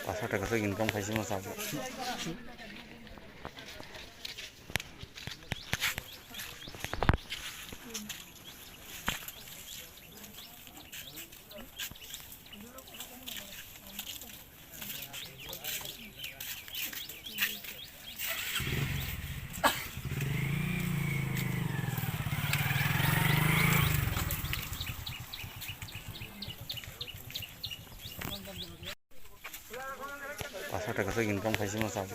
500 টাকাसो income খাইছে মই চাব। পাঁচশ টাকাসো ইনকাম খাইছে মই চাব।